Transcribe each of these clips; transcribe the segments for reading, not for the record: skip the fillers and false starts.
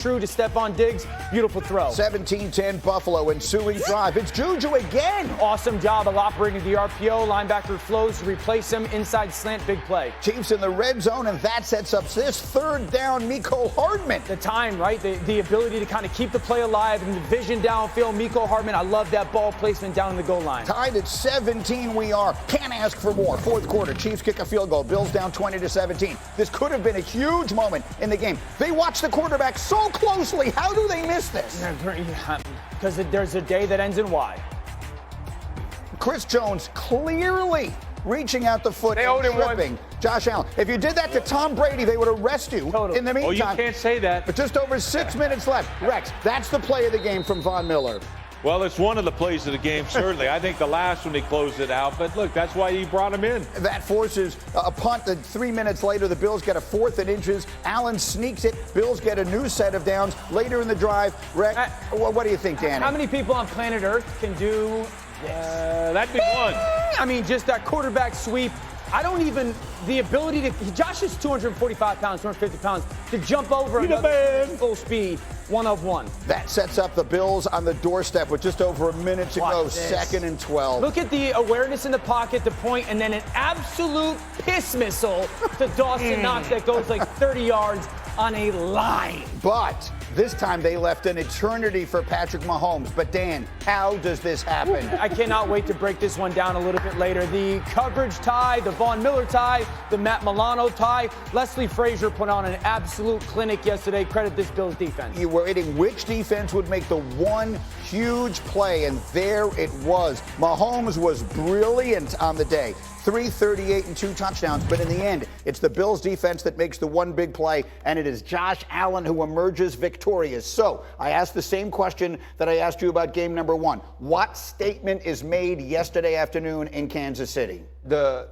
True to Stephon Diggs. Beautiful throw. 17-10 Buffalo, ensuing drive. It's Juju again. Awesome job of operating the RPO. Linebacker flows to replace him. Inside slant, big play. Chiefs in the red zone, and that sets up this third down. Mecole Hardman. The time, right? The ability to kind of keep the play alive and the vision downfield. Mecole Hardman, I love that ball placement down the goal line. Tied at 17 we are. Can't ask for more. Fourth quarter, Chiefs kick a field goal. Bills down 20-17. This could have been a huge moment in the game. They watch the quarterback so closely. How do they miss this? Because there's a day that ends in Y. Chris Jones clearly reaching out the foot They and owed him tripping Josh Allen. If you did that to Tom Brady, they would arrest you. Totally. In the meantime, Oh, you can't say that. but just over 6 minutes left. Rex, that's the play of the game from Von Miller. Well, it's one of the plays of the game, certainly. I think the last one he closed it out, but look, that's why he brought him in. That forces a punt that 3 minutes later, the Bills get a 4th and inches. Allen sneaks it. Bills get a new set of downs. Later in the drive, Rex, what do you think, Danny? How many people on planet Earth can do this? That'd be one. I mean, just that quarterback sweep. I don't even, the ability to, Josh is 245 pounds, 250 pounds, to jump over another full speed, 1 of 1. That sets up the Bills on the doorstep with just over a minute to go, Watch this. 2nd and 12. Look at the awareness in the pocket, the point, and then an absolute piss missile to Dawson Knox that goes like 30 yards on a line. But this time they left an eternity for Patrick Mahomes. But Dan, how does this happen? I cannot wait to break this one down a little bit later. The coverage tie, the Von Miller tie, the Matt Milano tie. Leslie Frazier put on an absolute clinic yesterday. Credit this Bills defense. You were waiting which defense would make the one huge play, and there it was. Mahomes was brilliant on the day. 338 and 2 touchdowns, but in the end, it's the Bills defense that makes the one big play, and it is Josh Allen who emerges victorious. So I asked the same question that I asked you about game number 1. What statement is made yesterday afternoon in Kansas City? The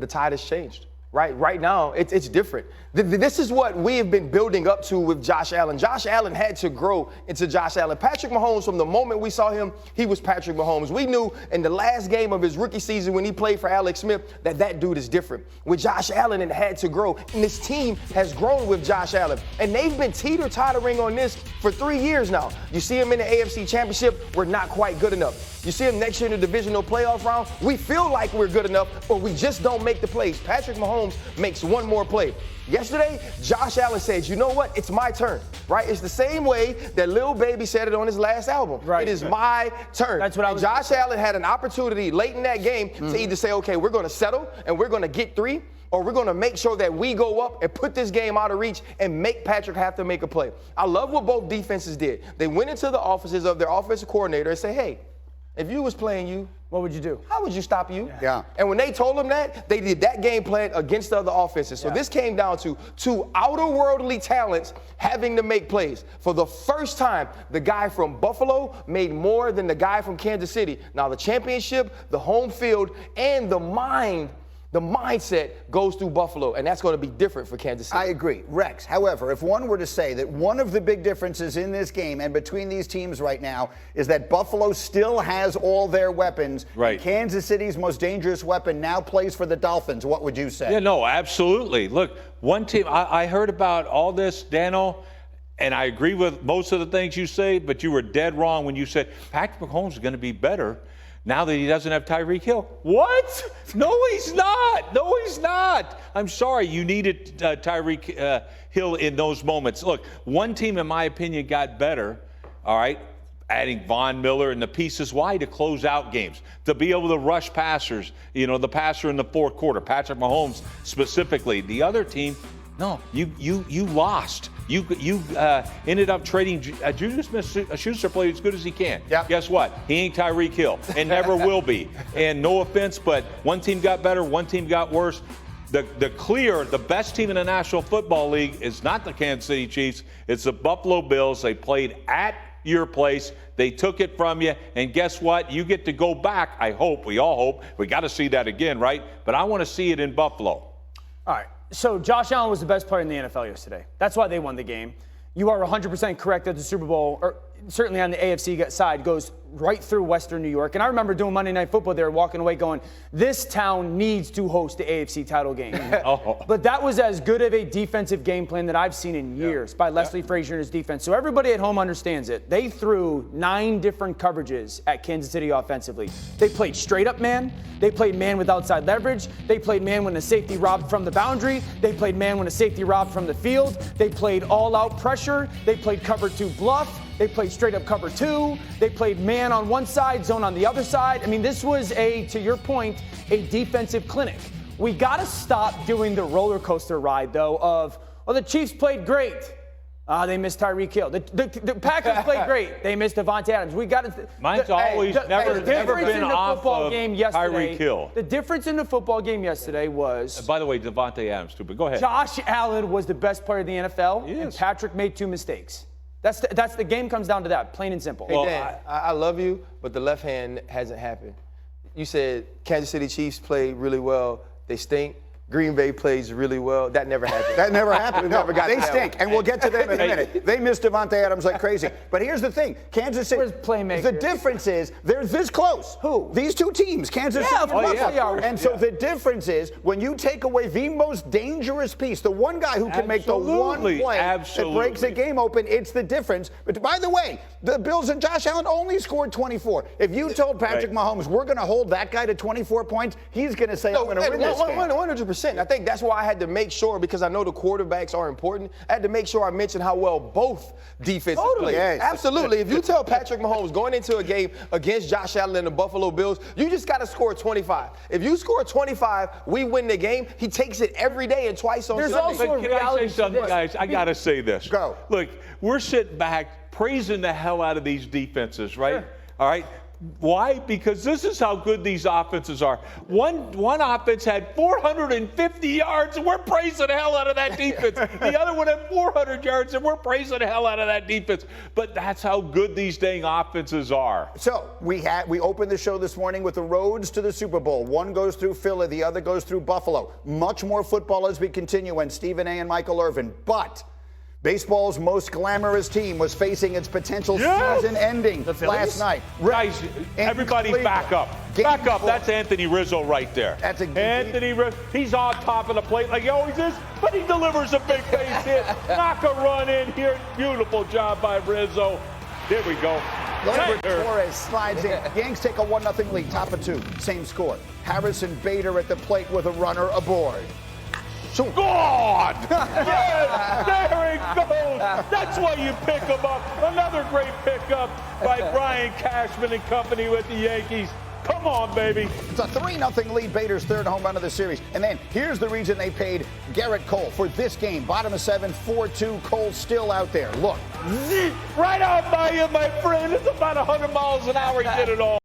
tide has changed. Right now, it's different. This is what we have been building up to with Josh Allen. Josh Allen had to grow into Josh Allen. Patrick Mahomes, from the moment we saw him, he was Patrick Mahomes. We knew in the last game of his rookie season when he played for Alex Smith that dude is different. With Josh Allen, it had to grow. And this team has grown with Josh Allen. And they've been teeter-tottering on this for 3 years now. You see him in the AFC Championship, we're not quite good enough. You see him next year in the divisional playoff round, we feel like we're good enough, but we just don't make the plays. Patrick Mahomes makes one more play. Yesterday, Josh Allen says, you know what? It's my turn, right? It's the same way that Lil Baby said it on his last album. Right. It is my turn. That's what I was. Josh Allen had an opportunity late in that game to either say, okay, we're going to settle and we're going to get 3, or we're going to make sure that we go up and put this game out of reach and make Patrick have to make a play. I love what both defenses did. They went into the offices of their offensive coordinator and said, hey, if you was playing you, What would you do? how would you stop you? Yeah. And when they told him that, they did that game plan against the other offenses. So this came down to 2 outer-worldly talents having to make plays. For the first time, the guy from Buffalo made more than the guy from Kansas City. Now, the championship, the home field, and the mindset goes through Buffalo, and that's going to be different for Kansas City. I agree. Rex, however, if one were to say that one of the big differences in this game and between these teams right now is that Buffalo still has all their weapons, Right. and Kansas City's most dangerous weapon now plays for the Dolphins, what would you say? Yeah, no, absolutely. Look, one team, I heard about all this, Dano, and I agree with most of the things you say, but you were dead wrong when you said Patrick Mahomes is going to be better now that he doesn't have Tyreek Hill. What? No, he's not. No, he's not. I'm sorry. You needed Tyreek Hill in those moments. Look, one team, in my opinion, got better, all right, adding Von Miller and the pieces. Why? To close out games, to be able to rush passers, the passer in the fourth quarter, Patrick Mahomes specifically. The other team, no, you lost. You ended up trading. Juju Smith-Schuster played as good as he can. Yep. Guess what? He ain't Tyreek Hill and never will be. And no offense, but one team got better, one team got worse. The best team in the National Football League is not the Kansas City Chiefs. It's the Buffalo Bills. They played at your place. They took it from you. And guess what? You get to go back. I hope. We all hope. We got to see that again, right? But I want to see it in Buffalo. All right. So Josh Allen was the best player in the NFL yesterday. That's why they won the game. You are 100% correct that the Super Bowl, or certainly on the AFC side, goes right through Western New York. And I remember doing Monday Night Football there, walking away going, this town needs to host the AFC title game. But that was as good of a defensive game plan that I've seen in years by Leslie Frazier and his defense. So everybody at home understands it. They threw 9 different coverages at Kansas City offensively. They played straight up man. They played man with outside leverage. They played man when the safety robbed from the boundary. They played man when the safety robbed from the field. They played all out pressure. They played cover 2 bluff. They played straight up cover 2. They played man on one side, zone on the other side. I mean, this was to your point, a defensive clinic. We got to stop doing the roller coaster ride, though, of, the Chiefs played great. They missed Tyreek Hill. The Packers played great. They missed Devontae Adams. We got to. Mine's always never been off of Tyreek Hill. The difference in the football game yesterday was. By the way, Devontae Adams, too, but go ahead. Josh Allen was the best player in the NFL, and Patrick made 2 mistakes. That's the game comes down to that, plain and simple. Hey, Dan, I love you, but the left hand hasn't happened. You said Kansas City Chiefs played really well. They stink. Green Bay plays really well. That never happened. That never happened. No, never got they to that stink, and we'll get to them in a minute. They missed Devontae Adams like crazy. But here's the thing: Kansas City. Where's playmaker? The difference is they're this close. Who? These 2 teams, Kansas City and Buffalo. Yeah. And so the difference is when you take away the most dangerous piece, the one guy who can make the one play that breaks a game open, it's the difference. But by the way, the Bills and Josh Allen only scored 24. If you told Patrick Mahomes we're going to hold that guy to 24 points, he's going to say I'm going to win this game. 100%. I think that's why I had to make sure, because I know the quarterbacks are important, I had to make sure I mentioned how well both defenses play. Yes. Absolutely. If you tell Patrick Mahomes going into a game against Josh Allen and the Buffalo Bills, you just got to score 25. If you score 25, we win the game. He takes it every day and twice on Sunday. Also Can I say something, guys? I got to say this. Go. Look, we're sitting back praising the hell out of these defenses, right? Sure. All right. Why? Because this is how good these offenses are. One offense had 450 yards, and we're praising the hell out of that defense. The other one had 400 yards, and we're praising the hell out of that defense. But that's how good these dang offenses are. So we opened the show this morning with the roads to the Super Bowl. One goes through Philly, the other goes through Buffalo. Much more football as we continue, and Stephen A. and Michael Irvin. But baseball's most glamorous team was facing its potential season ending last night. Guys, everybody back up. Back up. That's Anthony Rizzo right there. That's Anthony Rizzo. He's on top of the plate like he always is, but he delivers a big base hit. Knock a run in here. Beautiful job by Rizzo. There we go. Gleyber Torres slides in. Yanks take a 1-0 lead, top of 2. Same score. Harrison Bader at the plate with a runner aboard. God! Yes, there he goes. That's why you pick him up. Another great pickup by Brian Cashman and company with the Yankees. Come on, baby. It's a 3-0 lead, Bader's 3rd home run of the series. And then here's the reason they paid Garrett Cole for this game. Bottom of 7, 4-2. Cole still out there. Look. Right out by you, my friend. It's about 100 miles an hour. He did it all.